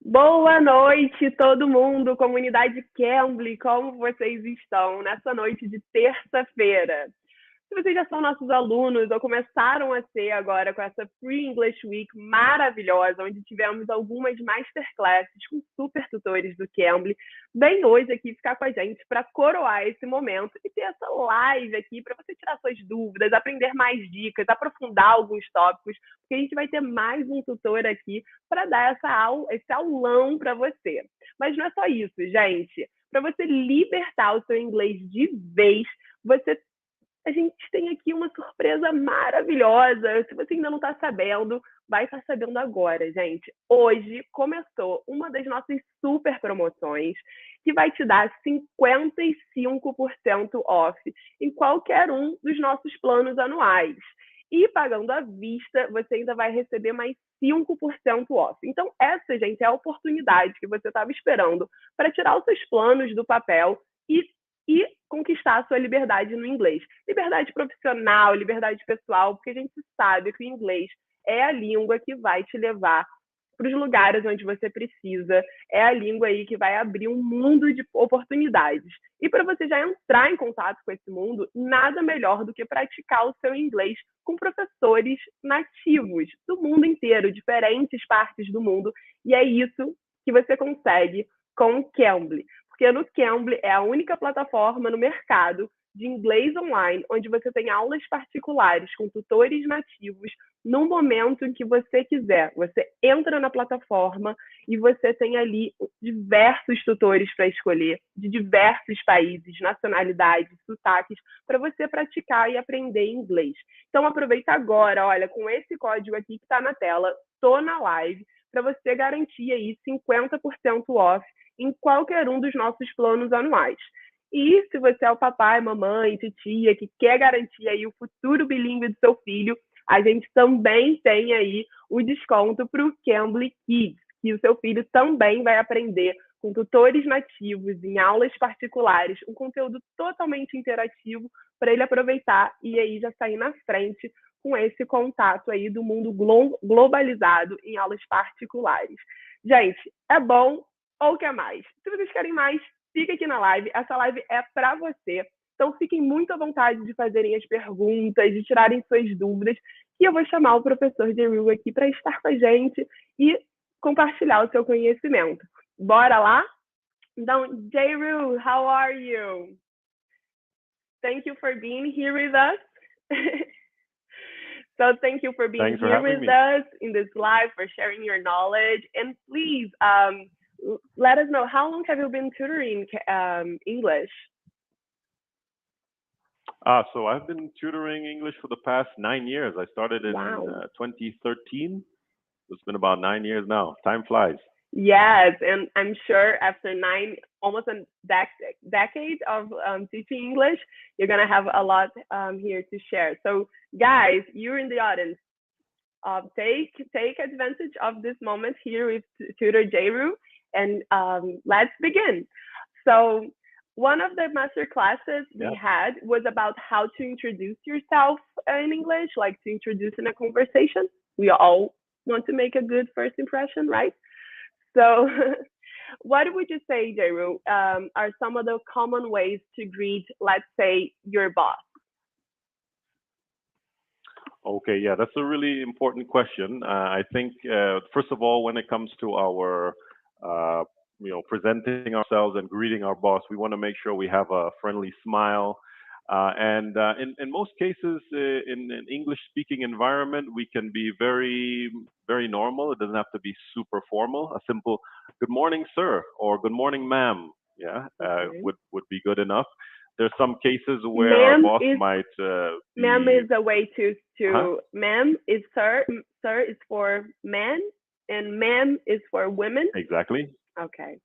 Boa noite, todo mundo, comunidade Cambly, como vocês estão nessa noite de terça-feira? Se vocês já são nossos alunos ou começaram a ser agora com essa Free English Week maravilhosa, onde tivemos algumas masterclasses com super tutores do Cambly, vem hoje aqui ficar com a gente para coroar esse momento e ter essa live aqui para você tirar suas dúvidas, aprender mais dicas, aprofundar alguns tópicos, porque a gente vai ter mais um tutor aqui para dar essa aula, esse aulão para você. Mas não é só isso, gente. Para você libertar o seu inglês de vez, a gente tem aqui uma surpresa maravilhosa. Se você ainda não está sabendo, vai estar sabendo agora, gente. Hoje começou uma das nossas super promoções que vai te dar 55% off em qualquer um dos nossos planos anuais. E pagando à vista, você ainda vai receber mais 5% off. Então, essa, gente, é a oportunidade que você estava esperando para tirar os seus planos do papel e conquistar a sua liberdade no inglês. Liberdade profissional, liberdade pessoal, porque a gente sabe que o inglês é a língua que vai te levar para os lugares onde você precisa, é a língua aí que vai abrir um mundo de oportunidades. E para você já entrar em contato com esse mundo, nada melhor do que praticar o seu inglês com professores nativos do mundo inteiro, diferentes partes do mundo, e é isso que você consegue com o Cambly. Porque no Cambly é a única plataforma no mercado de inglês online, onde você tem aulas particulares com tutores nativos no momento em que você quiser. Você entra na plataforma e você tem ali diversos tutores para escolher, de diversos países, nacionalidades, sotaques, para você praticar e aprender inglês. Então aproveita agora, olha, com esse código aqui que está na tela, tô na live, para você garantir aí 50% off em qualquer um dos nossos planos anuais. E se você é o papai, mamãe, titia, que quer garantir aí o futuro bilíngue do seu filho, a gente também tem aí o desconto para o Cambly Kids, que o seu filho também vai aprender com tutores nativos, em aulas particulares, um conteúdo totalmente interativo para ele aproveitar e aí já sair na frente com esse contato aí do mundo globalizado em aulas particulares. Gente, é bom ou quer mais? Se vocês querem mais, fica aqui na live. Essa live é para você. Então, fiquem muito à vontade de fazerem as perguntas, de tirarem suas dúvidas. E eu vou chamar o professor Jehu aqui para estar com a gente e compartilhar o seu conhecimento. Bora lá? Então, Jehu, how are you? Thank you for being here with us. So thank you for being here with us in this live, for sharing your knowledge. And please, let us know, how long have you been tutoring English? So I've been tutoring English for the past 9 years. I started in 2013. It's been about 9 years now. Time flies. Yes, and I'm sure after almost a decade of teaching English, you're going to have a lot here to share. So guys, you're in the audience. Take advantage of this moment here with Tutor Jehu, and let's begin. So one of the master classes we had was about how to introduce yourself in English, like to introduce in a conversation. We all want to make a good first impression, right? So what would you say, Jehu, are some of the common ways to greet, let's say, your boss? Okay, yeah, that's a really important question. I think, first of all, when it comes to our, presenting ourselves and greeting our boss, we want to make sure we have a friendly smile. And in most cases, in an English-speaking environment, we can be very, very normal. It doesn't have to be super formal. A simple "Good morning, sir," or "Good morning, ma'am," would be good enough. There's some cases where our boss might. Ma'am is a way to. Ma'am is sir. Sir is for men, and ma'am is for women. Exactly. Okay.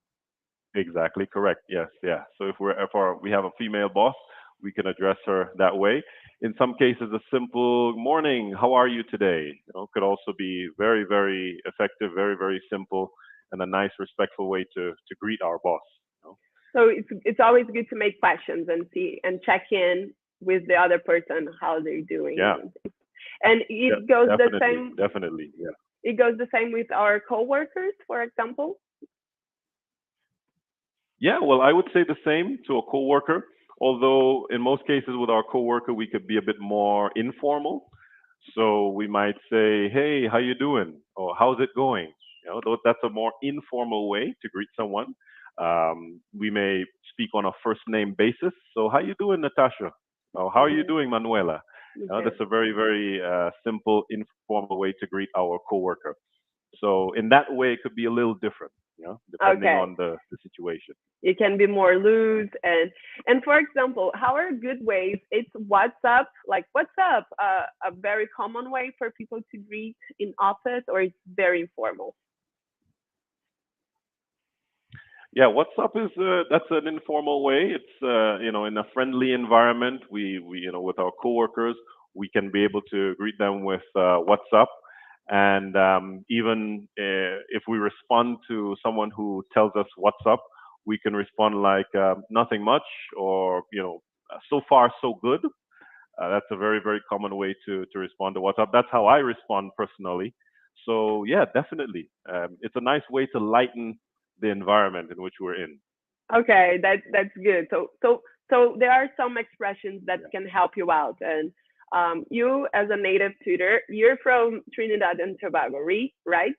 Exactly correct. Yes, yeah. So if we have a female boss, we can address her that way. In some cases, a simple "morning, how are you today?" Could also be very, very effective, very, very simple, and a nice, respectful way to greet our boss. So it's always good to make questions and see and check in with the other person how they're doing. Yeah. And it goes the same. Definitely, yeah. It goes the same with our coworkers, for example. Yeah, well, I would say the same to a coworker. Although in most cases with our coworker, we could be a bit more informal. So we might say, "Hey, how you doing?" or "How's it going?" That's a more informal way to greet someone. We may speak on a first name basis. So, how you doing, Natasha? Or how are you Mhm. doing, Manuela? Okay. That's a very, very simple, informal way to greet our coworker. So in that way, it could be a little different, depending Okay. on the situation. You can be more loose and for example, how are good ways? It's WhatsApp, like what's up? A very common way for people to greet in office, or it's very informal. Yeah, WhatsApp is that's an informal way. It's in a friendly environment. We with our coworkers, we can be able to greet them with WhatsApp, and even if we respond to someone who tells us what's up, we can respond like nothing much, or so far so good. That's a very very common way to respond to WhatsApp. That's how I respond personally. So yeah, definitely, it's a nice way to lighten the environment in which we're in. Okay, that's good. So there are some expressions that Yeah. can help you out. And you, as a native tutor, you're from Trinidad and Tobago, right?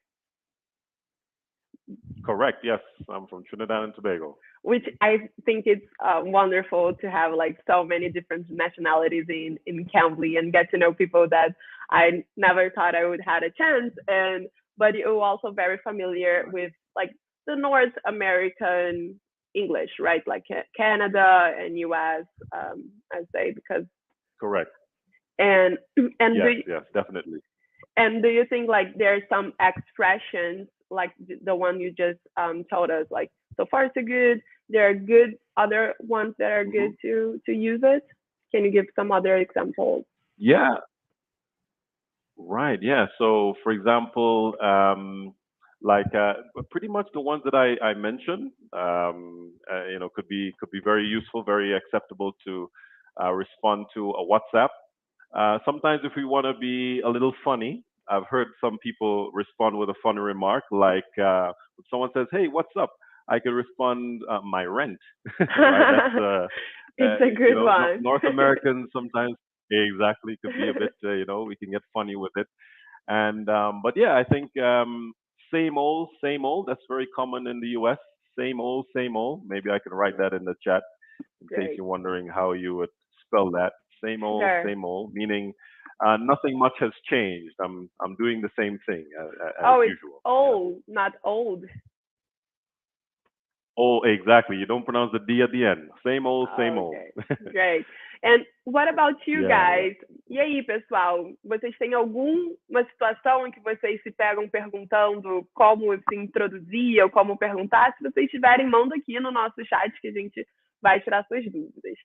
Correct. Yes, I'm from Trinidad and Tobago. Which I think it's wonderful to have like so many different nationalities in Cambly and get to know people that I never thought I would had a chance. And but you're also very familiar Right. with like the North American English, right? Like Canada and US, I say because Correct. and and Yes. do Yes. Definitely. and do you think like there's some expressions like the one you just told us, like so far so good? There are good other ones that are Hmm. good to use it. Can you give some other examples? Yeah. Right. Yeah. So, for example, like pretty much the ones that I mentioned, could be very useful, very acceptable to respond to a WhatsApp. Sometimes, if we want to be a little funny, I've heard some people respond with a funny remark, like if someone says, "Hey, what's up?" I could respond, "My rent." Right? That's It's a good one. North Americans sometimes exactly could be a bit, we can get funny with it. And but yeah, I think same old, same old. That's very common in the U.S. Same old, same old. Maybe I can write that in the chat in case Great. you're wondering how you would spell that. Sure. Same old, meaning nothing much has changed. I'm doing the same thing as Oh, it's usual. Yeah. old, not old. Oh, exactly. You don't pronounce the D at the end. Same old, same old. Okay, great. And what about you Yeah, yeah. guys? E aí, pessoal? Vocês têm alguma situação em que vocês se pegam perguntando como se introduzir ou como perguntar? Se vocês tiverem, manda aqui no nosso chat que a gente vai tirar suas dúvidas.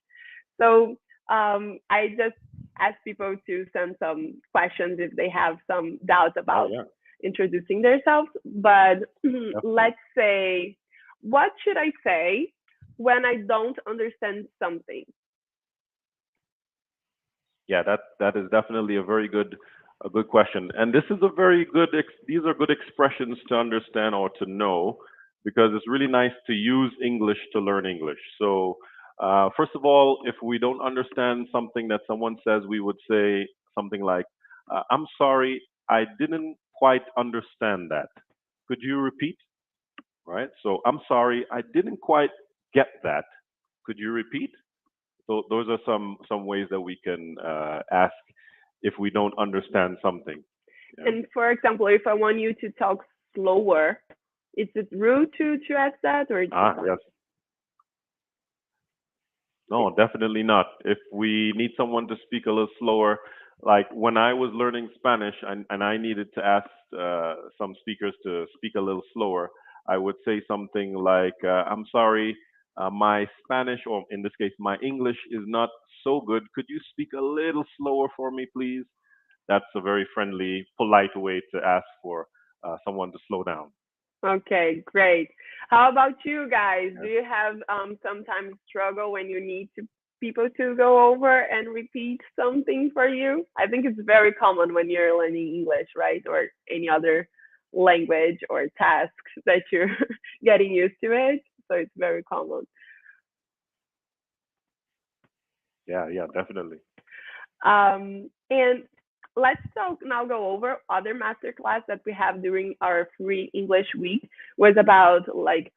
So, I just ask people to send some questions if they have some doubts Oh about yeah, introducing themselves. But definitely. let's say, what should I say when I don't understand something? Yeah, that is definitely a good question. And this is a very good these are good expressions to understand or to know because it's really nice to use English to learn English. So first of all, if we don't understand something that someone says, we would say something like, "I'm sorry, I didn't quite understand that. Could you repeat?" Right? So I'm sorry, I didn't quite get that. Could you repeat? So those are some ways that we can ask if we don't understand something. Yeah. And for example, if I want you to talk slower, is it rude to ask that, or it's Ah, fine? yes. No, definitely not. If we need someone to speak a little slower, like when I was learning Spanish and I needed to ask some speakers to speak a little slower, I would say something like, "I'm sorry, my Spanish, or in this case, my English is not so good. Could you speak a little slower for me, please?" That's a very friendly, polite way to ask for someone to slow down. Okay, great. How about you guys? Do Yeah. you have sometimes struggle when you need to people to go over and repeat something for you? I think it's very common when you're learning English, right? Or any other language or tasks that you're getting used to it. so it's very common. Yeah, definitely. And let's now go over other masterclass that we have during our free English week was about like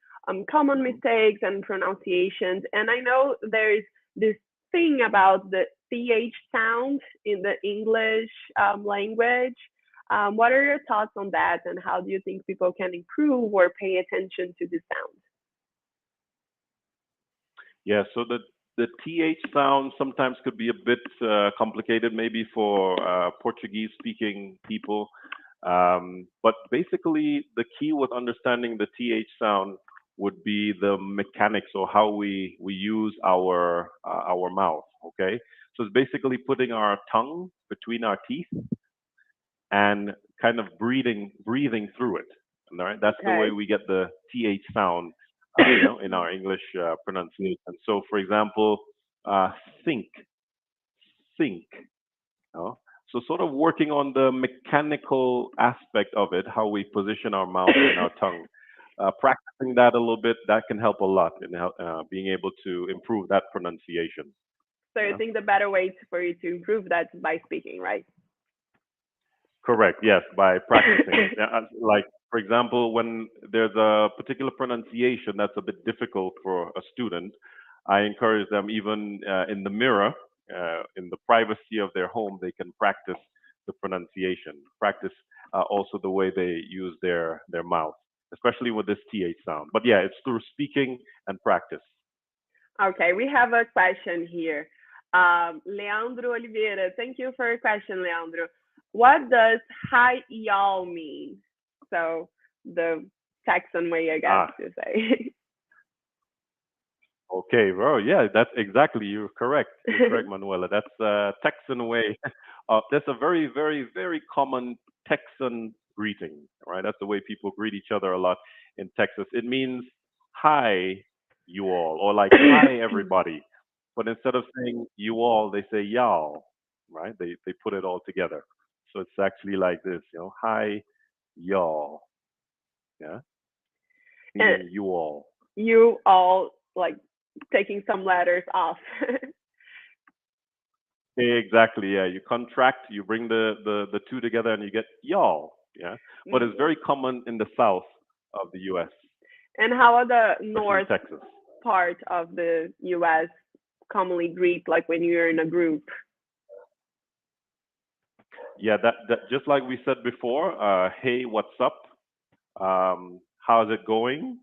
common mistakes and pronunciations. And I know there's this thing about the th sound in the English language. What are your thoughts on that, and how do you think people can improve or pay attention to the sound? Yeah, so the th sound sometimes could be a bit complicated, maybe for Portuguese-speaking people. But basically, the key with understanding the th sound would be the mechanics or how we use our mouth. Okay, so it's basically putting our tongue between our teeth and kind of breathing through it. All right, that's the way Okay. we get the th sound, in our English pronunciation. So, for example, uh, think, think. You know? So, sort of working on the mechanical aspect of it, how we position our mouth and our tongue. Practicing that a little bit, that can help a lot in being able to improve that pronunciation. So you Yeah. think the better way for you to improve that is by speaking, right? Correct. Yes, by practicing. Yeah, like for example, when there's a particular pronunciation that's a bit difficult for a student, I encourage them even in the mirror, in the privacy of their home, they can practice the pronunciation. Practice also the way they use their mouth, especially with this th sound. But yeah, it's through speaking and practice. Okay, we have a question here. Leandro Oliveira, thank you for your question, Leandro. What does hi y'all mean? So the Texan way, I guess, Ah, to say. okay, bro. Yeah, that's exactly. You're correct. You're correct, Manuela. That's Texan way. That's a very, very, very common Texan greeting, right? That's the way people greet each other a lot in Texas. It means hi, you all, or like hi, everybody. But instead of saying you all, they say y'all, right? They put it all together. So it's actually like this, hi, y'all, yeah, And meaning you all. you all like taking some letters off. Exactly. Yeah. You contract, you bring the two together, and you get y'all. Yeah. But it's very common in the south of the U.S., And how are the especially north Texas. part of the US commonly greet, like when you're in a group? Yeah. That just like we said before. Hey, what's up? How's it going?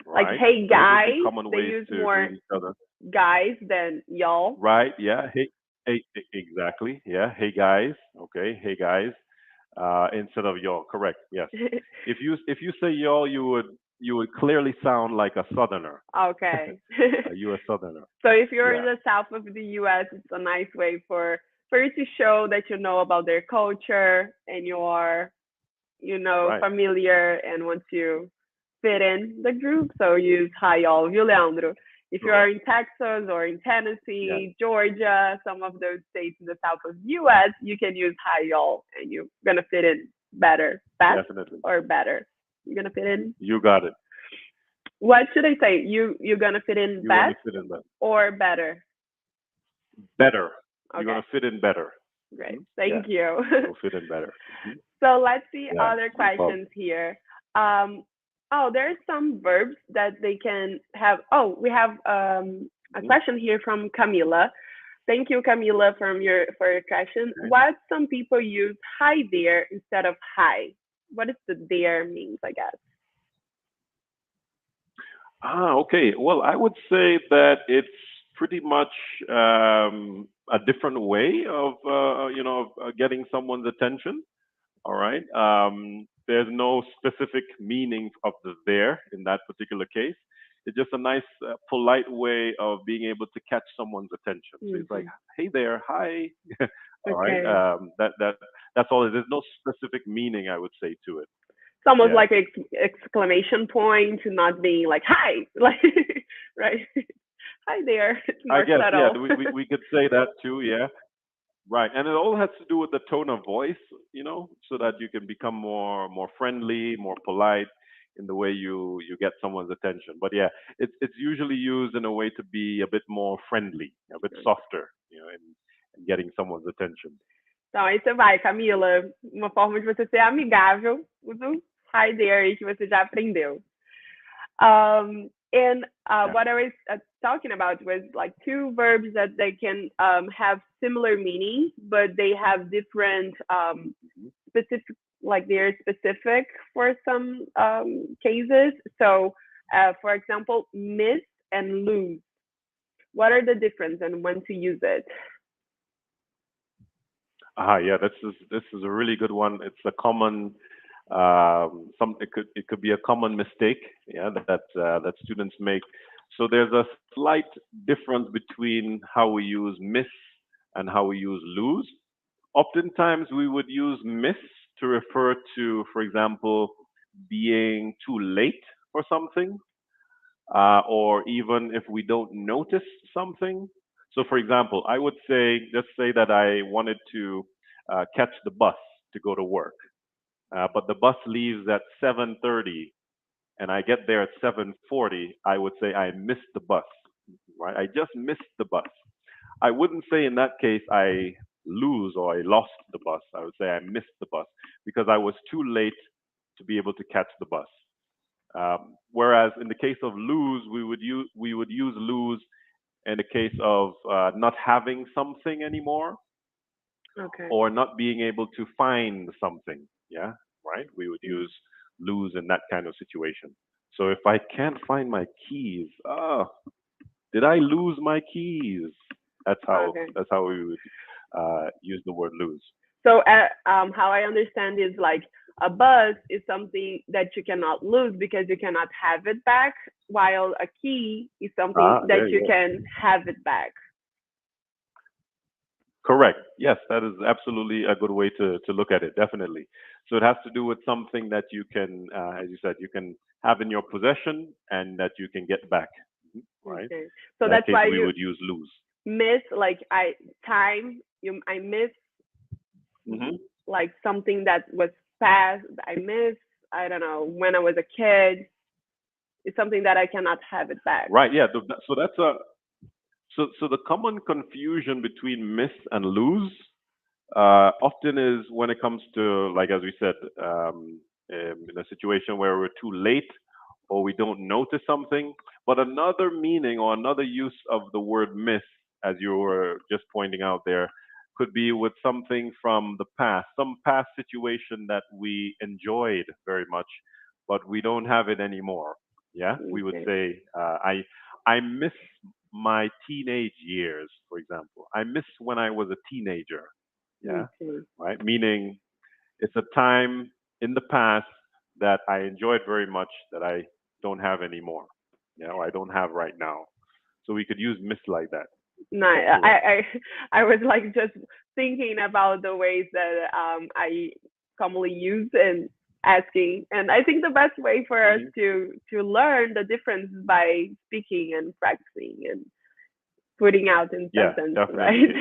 Like, Right. hey Those would be guys, common they ways use to more greet each other. guys than y'all. Right. Yeah. Hey. Hey. Exactly. Yeah. Hey guys. Okay. Hey guys. Instead of y'all. Correct. Yes. If you say y'all, you would clearly sound like a southerner. Okay. You a southerner. So if you're in Yeah. the south of the US, it's a nice way for you to show that you know about their culture and you're, Right. familiar and want to fit in the group. So use hi y'all, viu, Leandro? If you are Correct. in Texas or in Yes. Tennessee, Georgia, some of those states in the south of the US, you can use hi y'all and you're gonna fit in better. Best Definitely. or better? You're gonna fit in. You got it. What should I say? You're gonna fit in You're gonna best fit in better. or better? Better. You're Okay, gonna fit in better. great. Yeah. Thank you. You'll fit in better. So let's see Yeah. other No problem. questions here. There's some verbs that they can have. Oh, we have a Mhm. question here from Camila. Thank you, Camila, for your question. Okay. What some people use hi there instead of hi? What does the there means, I guess? Okay. Well, I would say that it's pretty much a different way of getting someone's attention. All right. There's no specific meaning of the there in that particular case. It's just a nice, polite way of being able to catch someone's attention. So it's like, Hmm. hey there, hi. All right. Okay. That's all. There's no specific meaning, I would say, to it. It's almost Yeah. like an exclamation point, not being like hi, like right. Hi there. It's I more guess, yeah, subtle. we could say that too. Yeah. Right, and it all has to do with the tone of voice, so that you can become more friendly, more polite. in the way you get someone's attention. But yeah, it's usually used in a way to be a bit more friendly, a bit softer, in getting someone's attention. Então, aí você vai, Camila. Uma forma de você ser amigável. Usa o hi there aí que você já aprendeu. What I was talking about was like two verbs that they can have similar meanings, but they have different specific, like they're specific for some cases. So, for example, miss and lose. What are the difference and when to use it? Yeah, this is a really good one. It's a common it could be a common mistake, that students make. So there's a slight difference between how we use miss and how we use lose. Oftentimes we would use miss to refer to, for example, being too late for something, or even if we don't notice something. So for example, I would say, let's say that I wanted to catch the bus to go to work. But the bus leaves at 7:30 and I get there at 7:40, I would say I missed the bus, right? I just missed the bus. I wouldn't say in that case I lose or I lost the bus. I would say I missed the bus because I was too late to be able to catch the bus. Whereas in the case of lose, we would use lose in the case of not having something anymore, or not being able to find something. Yeah, right. We would use lose in that kind of situation. So if I can't find my keys, did I lose my keys? That's how we would use the word lose. So how I understand is like a bus is something that you cannot lose because you cannot have it back, while a key is something that you can have it back. Correct. Yes, that is absolutely a good way to look at it, definitely. So it has to do with something that you can, as you said, you can have in your possession and that you can get back, right? Okay. So that's why we would use lose. Miss, like I miss like something that was past. I miss, I don't know, when I was a kid. It's something that I cannot have it back. Right. Yeah. So that's So the common confusion between miss and lose often is when it comes to, like as we said, in a situation where we're too late or we don't notice something. But another meaning or another use of the word miss, as you were just pointing out there, could be with something from the past, some past situation that we enjoyed very much, but we don't have it anymore. Yeah, we would say, I miss my teenage years, for example. I miss when I was a teenager. Yeah, right. Meaning, it's a time in the past that I enjoyed very much that I don't have anymore. Or I don't have right now. So we could use miss like that. No, I was like just thinking about the ways that I commonly use and asking, and I think the best way for us to learn the difference by speaking and practicing and putting out in sentence, right?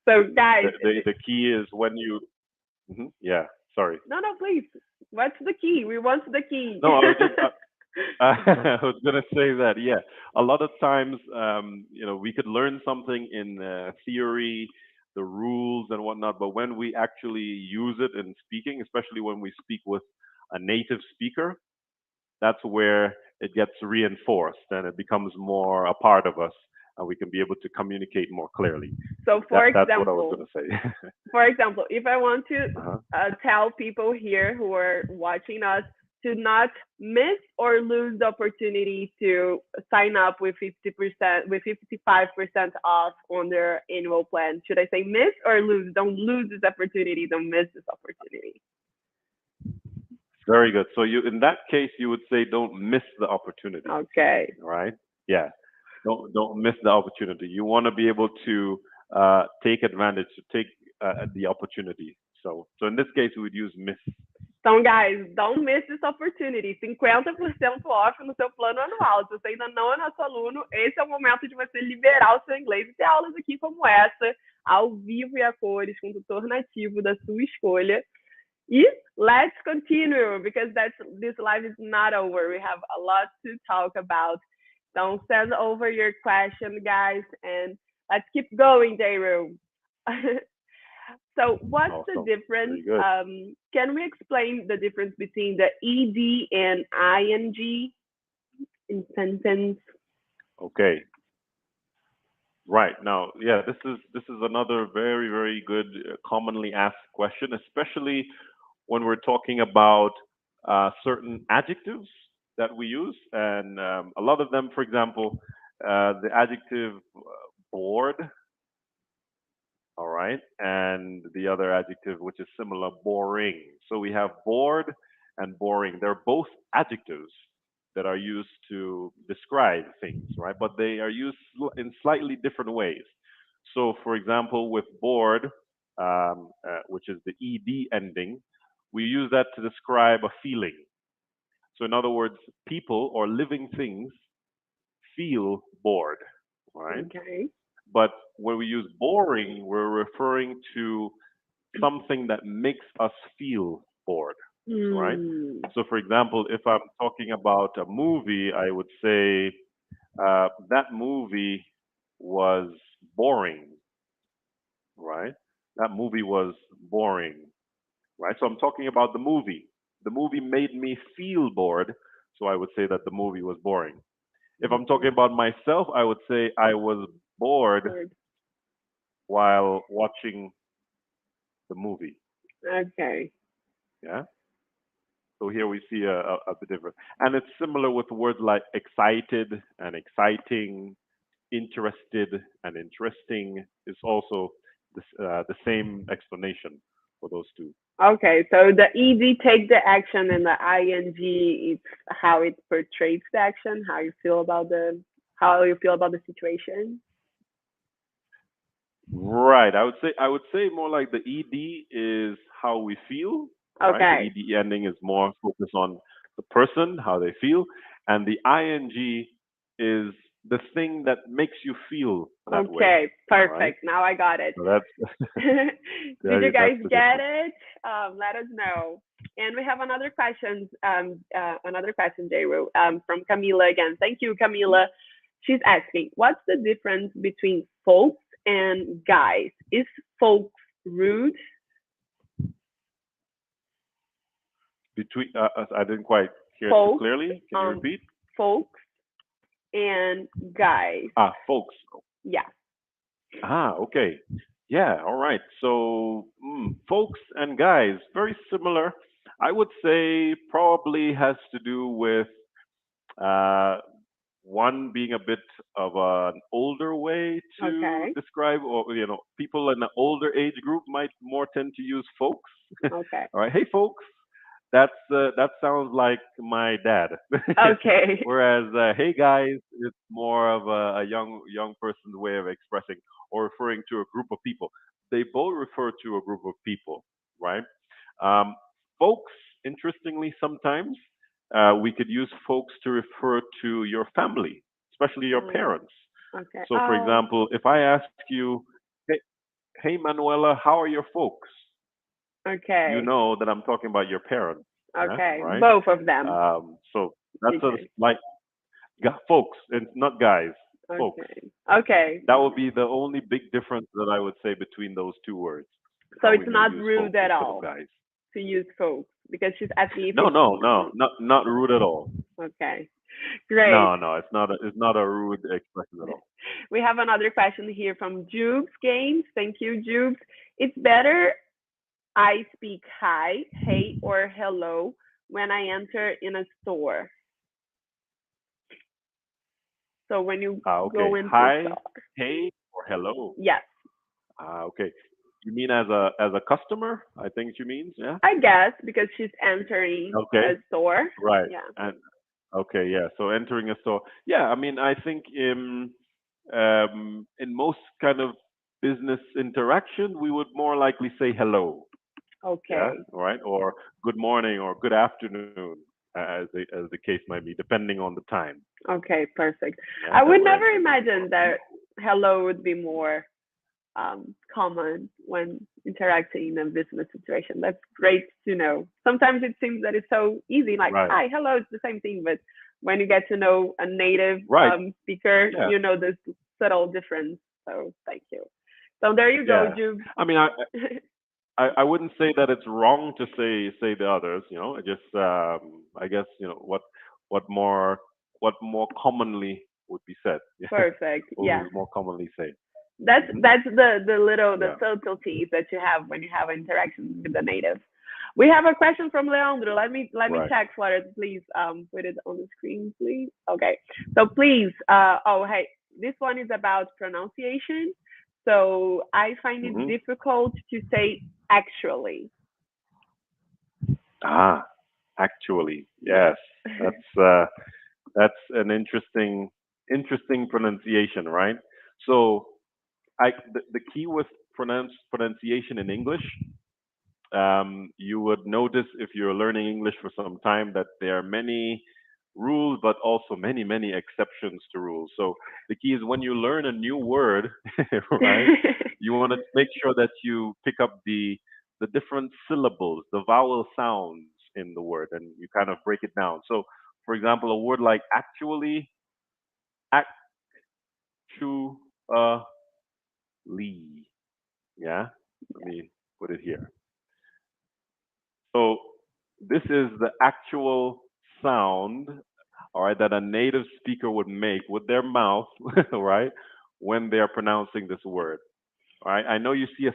So guys, the key is when you sorry. No, please. What's the key? We want the key. No, I was gonna say that. Yeah, a lot of times, we could learn something in theory, the rules and whatnot, but when we actually use it in speaking, especially when we speak with a native speaker, that's where it gets reinforced and it becomes more a part of us, and we can be able to communicate more clearly. So, for example, that's what I was going to say. For example, if I want to tell people here who are watching us to not miss or lose the opportunity to sign up with 55% off on their annual plan, should I say miss or lose? Don't lose this opportunity. Don't miss this opportunity. Very good. So in that case, you would say don't miss the opportunity. Okay. Right? Yeah. Don't miss the opportunity. You want to be able to take advantage, to take the opportunity. So in this case, we would use miss. Então, guys, don't miss this opportunity. 50% off no seu plano anual. Se você ainda não é nosso aluno, esse é o momento de você liberar o seu inglês e ter aulas aqui como essa, ao vivo e a cores, com o tutor nativo da sua escolha. Yes, let's continue because this live is not over. We have a lot to talk about. Don't send over your question, guys, and let's keep going, Jayru. So, what's the Awesome. difference? Very good. Can we explain the difference between the ed and ing in sentence? Okay. Right. Now, yeah, this is another very, very good, commonly asked question, especially when we're talking about certain adjectives that we use, and a lot of them, for example, the adjective bored, all right, and the other adjective, which is similar, boring. So we have bored and boring. They're both adjectives that are used to describe things, right? But they are used in slightly different ways. So, for example, with bored, which is the ed ending, we use that to describe a feeling. So, in other words, people or living things feel bored, right? Okay. But when we use boring, we're referring to something that makes us feel bored, right? Hmm. So, for example, if I'm talking about a movie, I would say that movie was boring, right? That movie was boring, right? So I'm talking about the movie. The movie made me feel bored, so I would say that the movie was boring. If I'm talking Okay. about myself, I would say I was bored Word. while watching the movie. Okay. Yeah. So here we see a bit different, and it's similar with words like excited and exciting, interested and interesting. Is also the same explanation for those two. Okay, so the ed take the action and the ing it's how it portrays the action, how you feel about the situation. Right. I would say more like the ed is how we feel, right? The Okay. ed ending is more focused on the person, how they feel, and the ing is the thing that makes you feel that way. Okay, All right. perfect. Now I got it. So that's Did you that's guys the get difference. it? Let us know. And we have another question, Jayru, from Camila again. Thank you, Camila. She's asking, what's the difference between folks and guys? Is folks rude? Between I didn't quite hear too Folks, clearly. Can you um, repeat? folks and guys. Folks. Yeah. Okay. Yeah, all right. So, folks and guys, very similar. I would say probably has to do with uh, one being a bit of an older way to Okay. describe, or people in the older age group might more tend to use folks. Okay. All right, hey folks, that sounds like my dad. Okay. Whereas hey guys, it's more of a young person's way of expressing or referring to a group of people. They both refer to a group of people, right? Um, Folks, interestingly, sometimes we could use folks to refer to your family, especially your Um, parents. okay. So, for Oh, example, if I ask you, hey Manuela, how are your folks? You okay. know that I'm talking about your parents. Yeah, Okay. right. Both of them. So that's a, Okay. like folks and not guys. Folks. Okay. Okay. That would be the only big difference that I would say between those two words. So How we it's may not use rude folks at instead of all guys. to use folks because she's asking if No, it's no, no, rude. not rude at all. Okay. Great. No, no, it's not a rude expression at all. We have another question here from Jubes Games. Thank you, Jubes. It's better I speak hi, hey, or hello when I enter in a store. So when you go Okay. into a Hi, store. hey, or hello. Yes. Okay. You mean as a customer? I think she means, yeah. I guess because she's entering Okay. a store. Right. Yeah. And okay, yeah. So entering a store. Yeah, I mean, I think in most kind of business interaction, we would more likely say hello. Yeah, Okay. all right, or good morning or good afternoon, as the case might be, depending on the time. Okay. Perfect. Yeah, I that would we're never entering the store. imagine that hello would be more. common when interacting in a business situation. That's great to know. Sometimes it seems that it's so easy, like Right. hi, hello, it's the same thing. But when you get to know a native Right. speaker, Yeah. you know this subtle difference. So thank you. So there you go, Yeah. Jehu. I mean, I wouldn't say that it's wrong to say the others. You know, I just I guess what more commonly would be said. Perfect. What Yeah. would more commonly say. That's Hmm. that's the Yeah. subtleties that you have when you have interaction with the native. We have a question from Leandro. Let me Right. check for it, please. Put it on the screen, please. Okay. So please, oh hey, this one is about pronunciation. So I find it Hmm. difficult to say actually. Ah, actually, yes, that's an interesting pronunciation, right? So the key with pronunciation in English, you would notice if you're learning English for some time that there are many rules, but also many exceptions to rules. So the key is when you learn a new word, right? You want to make sure that you pick up the different syllables, the vowel sounds in the word, and you kind of break it down. So, for example, a word like actually, actually, yeah. Let me put it here. So this is the actual sound, all right, that a native speaker would make with their mouth, right, when they are pronouncing this word. All right, I know you see a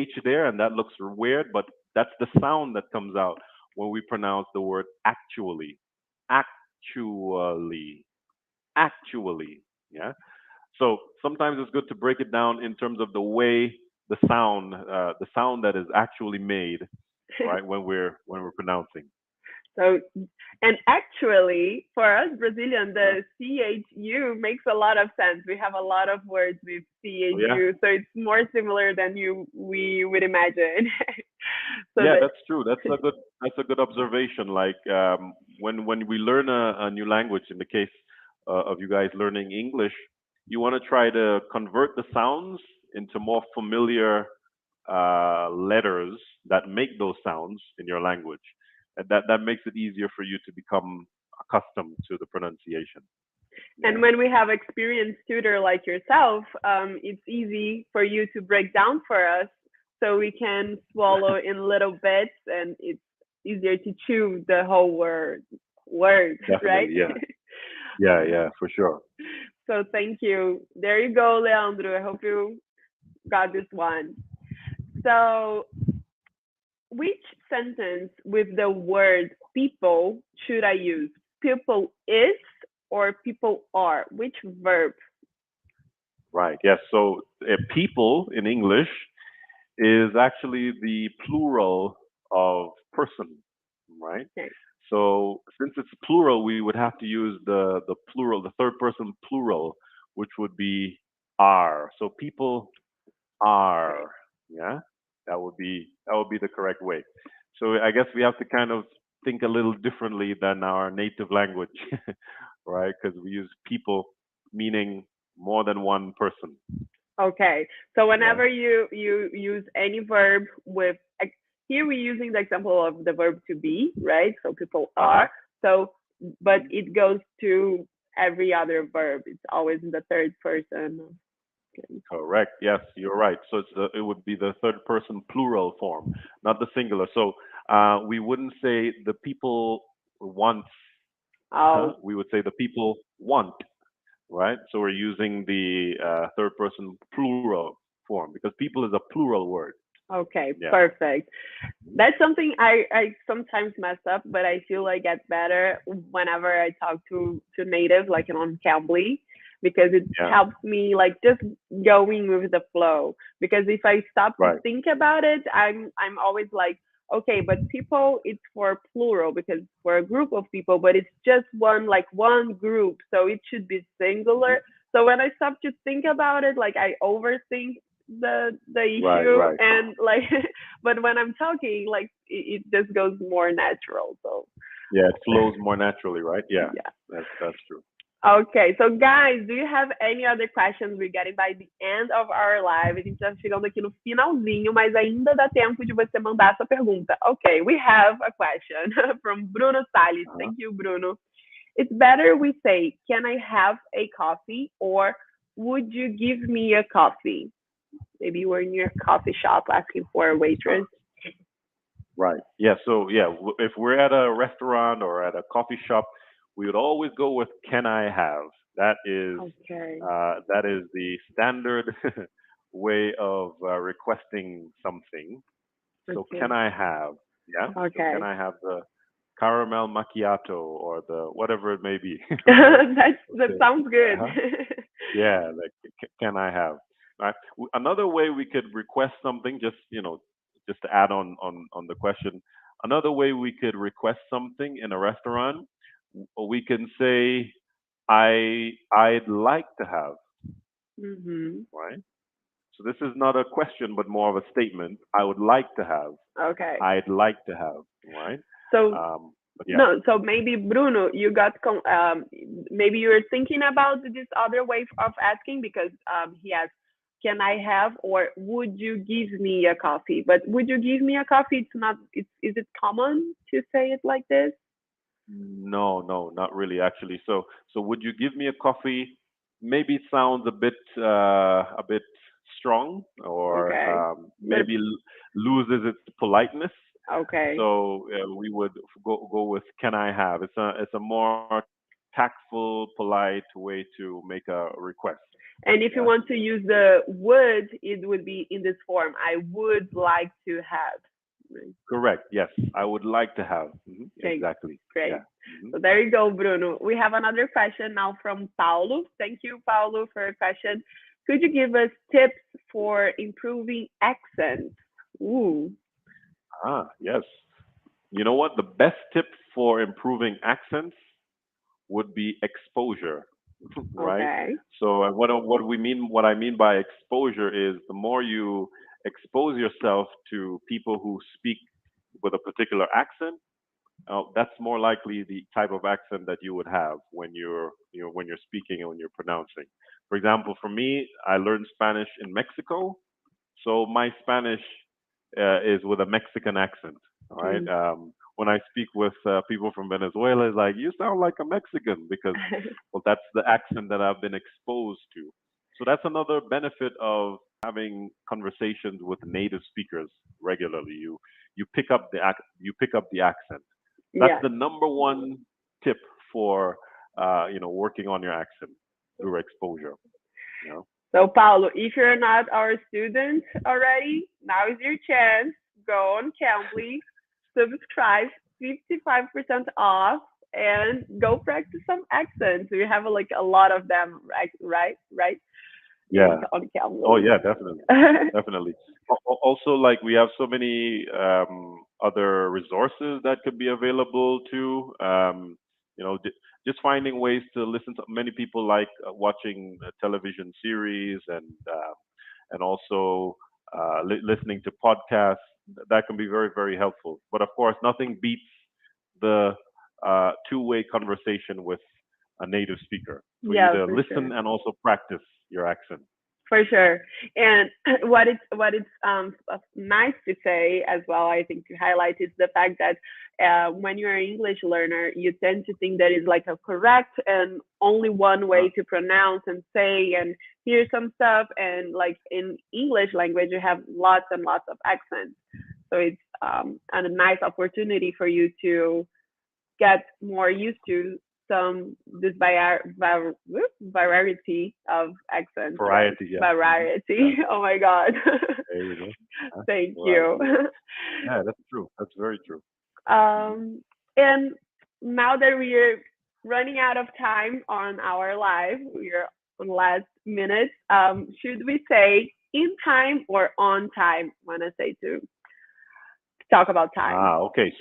ch there, and that looks weird, but that's the sound that comes out when we pronounce the word actually, actually, actually. Yeah. So sometimes it's good to break it down in terms of the way the sound that is actually made, right, when we're pronouncing. So, and actually, for us Brazilian, Uh-huh. the CHU makes a lot of sense. We have a lot of words with Oh yeah, CHU, so it's more similar than we would imagine. So yeah, that, that's true. That's a good observation. Like when we learn a new language, in the case of you guys learning English, you want to try to convert the sounds into more familiar letters that make those sounds in your language. And that makes it easier for you to become accustomed to the pronunciation. and Yeah. when we have experienced tutor like yourself, it's easy for you to break down for us, so we can swallow in little bits, and it's easier to chew the whole word, right? Definitely. Yeah. Yeah. For sure. So thank you. There you go, Leandro. I hope you got this one. So, which sentence with the word people should I use? People is or people are? Which verb? Right. Yes. So people in English is actually the plural of person, right? Okay. So since it's plural, we would have to use the plural, the third person plural, which would be are. So people Okay. are, yeah, that would be the correct way. So I guess we have to kind of think a little differently than our native language, right? Because we use people meaning more than one person. Okay. So Yeah. whenever you use any verb with, here we're using the example of the verb to be, right? So people Uh huh. are. So, but it goes to every other verb. It's always in the third person. Okay. Correct. Yes, you're right. So it would be the third person plural form, not the singular. So we wouldn't say the people want. Oh, We would say the people want. Right. So we're using the third person plural form because people is a plural word. okay, Yeah. perfect. Mhm. That's something I sometimes mess up, but I feel I get better whenever I talk to native, like on Cambly, because it Yeah. helps me like just going with the flow. Because if I stop to Right. think about it, I'm always like, okay, but people it's for plural because for a group of people, but it's just one group, so it should be Hmm. singular. So when I stop to think about it, like I overthink the Right. issue, Right. and like but when I'm talking, like it just goes more natural. So Yeah. It flows more naturally, right? Yeah. yeah. That's true. Ok, so guys, do you have any other questions? We're getting by the end of our live. A gente está chegando aqui no finalzinho, mas ainda dá tempo de você mandar a sua pergunta. Ok, we have a question from Bruno Salles. Thank you, Bruno. It's better we say, can I have a coffee? Or would you give me a coffee? Maybe you were in your coffee shop asking for a waitress. Right. Yeah. So yeah, if we're at a restaurant or at a coffee shop, we would always go with "Can I have?" Okay. That is the standard way of requesting something. So Okay. can I have? Yeah. So Okay. can I have the caramel macchiato or the whatever it may be? That Okay. sounds good. Uh-huh. Yeah. Like can I have? Right. Another way we could request something, just just to add on the question. Another way we could request something in a restaurant, we can say, I'd like to have, Mhm. right? So this is not a question, but more of a statement. I would like to have. Okay. I'd like to have, right? So But yeah, no, so maybe Bruno, you got maybe you're thinking about this other way of asking because he asked, "Can I have?" or "Would you give me a coffee?" But "Would you give me a coffee?" It's not. Is it common to say it like this? no, not really actually. So would you give me a coffee? Maybe it sounds a bit strong, or Okay. But maybe loses its politeness. okay. So we would go with "Can I have?" It's a more tactful, polite way to make a request. And if you Yeah. want to use the would, it would be in this form. I would like to have. Right. Correct. Yes, I would like to have. Okay, Exactly. great. Yeah. Hmm. So there you go, Bruno. We have another question now from Paulo. Thank you, Paulo, for your question. Could you give us tips for improving accents? Ooh, Yes. You know what? The best tip for improving accents would be exposure, right? okay. So what I mean by exposure is the more you expose yourself to people who speak with a particular accent, that's more likely the type of accent that you would have when you're speaking and when you're pronouncing. For example, for me, I learned Spanish in Mexico, so my Spanish is with a Mexican accent. All right. Mm. When I speak with people from Venezuela, it's like you sound like a Mexican because, well, that's the accent that I've been exposed to. So that's another benefit of having conversations with native speakers regularly. You pick up the accent. That's yeah. the number one tip for working on your accent through exposure. You know. So, Paulo, if you're not our student already, now is your chance. Go on Cambly, subscribe, 55% off, and go practice some accents. We have like a lot of them, right? Right? Yeah. On Oh Cambly. yeah, definitely, definitely. Also, like we have so many other resources that could be available too. Just finding ways to listen to. Many people like watching television series and also listening to podcasts. That can be very very helpful. But of course, nothing beats the two-way conversation with a native speaker for you yeah, to for sure. listen and also practice your accent. For sure. And what it's nice to say as well, I think to highlight is the fact that when you're an English learner, you tend to think that is like a correct and only one Uh, way to pronounce and say and hear some stuff. And like in English language, you have lots and lots of accents. So it's a nice opportunity for you to get more used to some this variety of accents, right? Variety, yeah. Yeah, Variety. Oh my God. there you go. Thank you. Variety, yeah. Yeah, that's true. That's very true. Hmm. And now that we're running out of time on our live, we're on last minute. Should we say in time or on time? When I say to talk about time. Okay.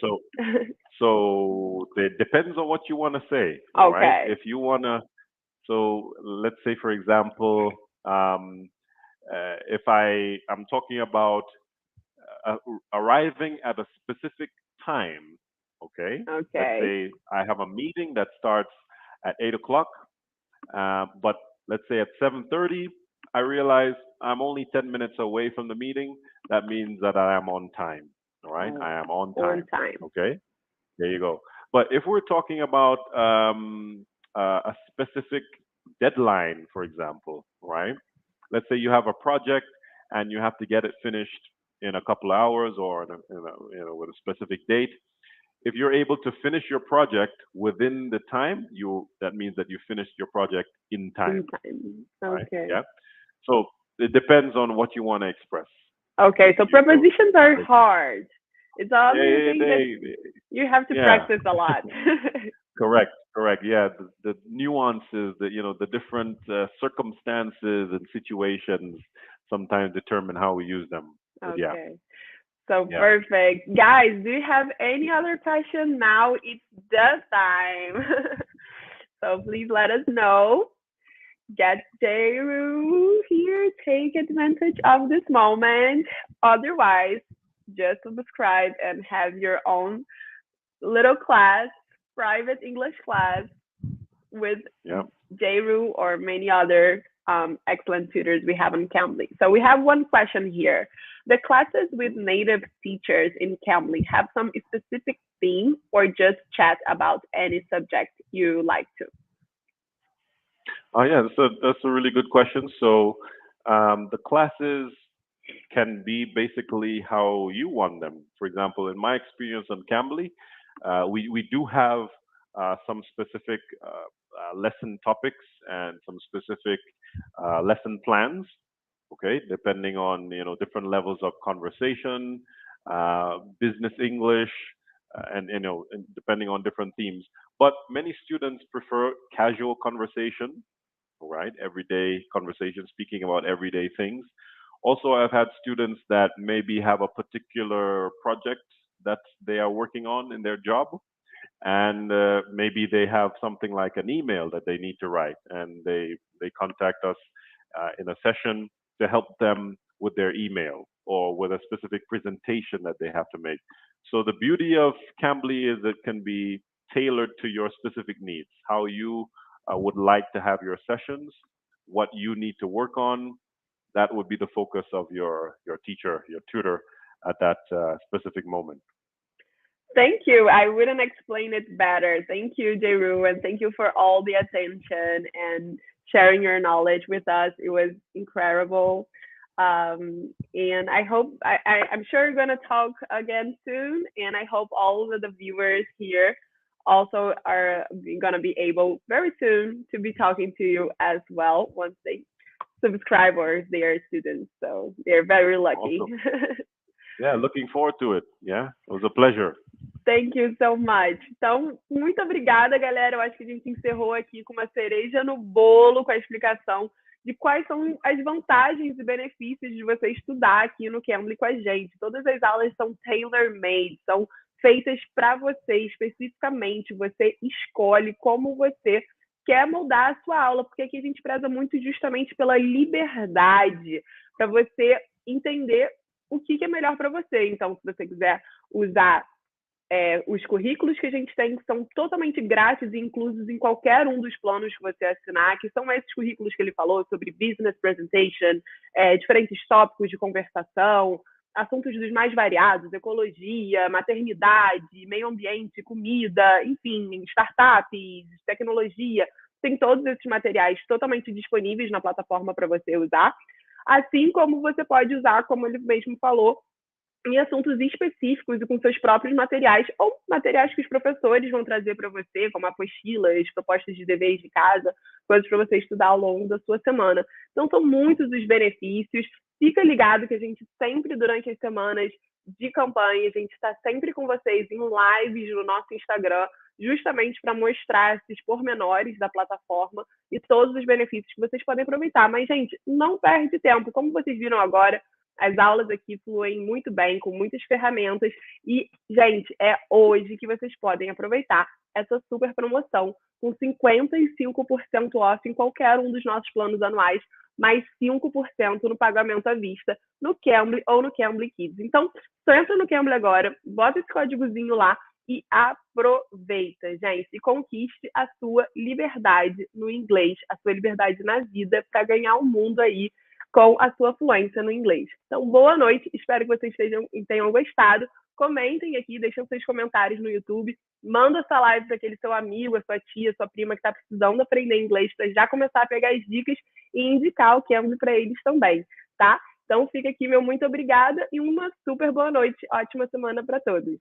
So it depends on what you want to say, right? okay. If you want to, so let's say, for example, if I'm talking about uh, arriving at a specific time, okay? Let's Okay. say I have a meeting that starts at 8 o'clock. But let's say at 7:30, I realize I'm only 10 minutes away from the meeting. That means that I am on time. All right, I am on time. On time. Okay, there you go. But if we're talking about a specific deadline, for example, right? Let's say you have a project and you have to get it finished in a couple hours or with a specific date. If you're able to finish your project within the time, that means that you finished your project in time. In time. Right? Okay. Yeah. So it depends on what you want to express. Okay, so prepositions are hard. It's obviously you have to practice a lot. Correct. Yeah, the nuances, the different circumstances and situations sometimes determine how we use them. But okay. So perfect. Guys, do you have any other question? Now it's the time. So please let us know. Get Jehu here. Take advantage of this moment. Otherwise, just subscribe and have your own little class, private English class with Jehu or many other excellent tutors we have on Cambly. So we have one question here. The classes with native teachers in Cambly have some specific theme or just chat about any subject you like to? Oh yeah, that's a really good question. So the classes can be basically how you want them. For example, in my experience on Cambly, we do have some specific lesson topics and some specific lesson plans. Okay, depending on different levels of conversation, business English, and depending on different themes. But many students prefer casual conversation, right? Everyday conversation, speaking about everyday things. Also, I've had students that maybe have a particular project that they are working on in their job, and maybe they have something like an email that they need to write, and they contact us in a session to help them with their email or with a specific presentation that they have to make. So the beauty of Cambly is it can be tailored to your specific needs, how you would like to have your sessions, what you need to work on. That would be the focus of your teacher, your tutor at that specific moment. Thank you. I wouldn't explain it better. Thank you, Jehu, and thank you for all the attention and sharing your knowledge with us. It was incredible. And I hope, I'm sure we're going to talk again soon. And I hope all of the viewers here also are going to be able very soon to be talking to you as well once they subscribe or they are students. So they're very lucky. Awesome. Yeah, looking forward to it. Yeah, it was a pleasure. Thank you so much. Então, muito obrigada, galera. Eu acho que a gente encerrou aqui com uma cereja no bolo, com a explicação de quais são as vantagens e benefícios de você estudar aqui no Cambly com a gente. Todas as aulas são tailor-made, são feitas para você especificamente. Você escolhe como você quer moldar a sua aula, porque aqui a gente preza muito justamente pela liberdade, para você entender o que é melhor para você. Então, se você quiser usar os currículos que a gente tem, que são totalmente grátis e inclusos em qualquer um dos planos que você assinar, que são esses currículos que ele falou sobre business presentation, diferentes tópicos de conversação, assuntos dos mais variados, ecologia, maternidade, meio ambiente, comida, enfim, startups, tecnologia. Tem todos esses materiais totalmente disponíveis na plataforma para você usar. Assim como você pode usar, como ele mesmo falou, em assuntos específicos e com seus próprios materiais, ou materiais que os professores vão trazer para você, como apostilas, propostas de deveres de casa, coisas para você estudar ao longo da sua semana. Então, são muitos os benefícios. Fica ligado que a gente sempre, durante as semanas de campanha, a gente está sempre com vocês em lives no nosso Instagram, justamente para mostrar esses pormenores da plataforma e todos os benefícios que vocês podem aproveitar. Mas, gente, não perde tempo. Como vocês viram agora, as aulas aqui fluem muito bem, com muitas ferramentas. E, gente, é hoje que vocês podem aproveitar essa super promoção com 55% off em qualquer um dos nossos planos anuais, mais 5% no pagamento à vista, no Cambly ou no Cambly Kids. Então, só entra no Cambly agora, bota esse códigozinho lá e aproveita, gente, e conquiste a sua liberdade no inglês, a sua liberdade na vida para ganhar o mundo aí com a sua fluência no inglês. Então, boa noite, espero que vocês tenham gostado. Comentem aqui, deixem seus comentários no YouTube, manda essa live para aquele seu amigo, a sua tia, a sua prima que está precisando aprender inglês para já começar a pegar as dicas e indicar o Cambly para eles também, tá? Então fica aqui meu muito obrigada e uma super boa noite, ótima semana para todos.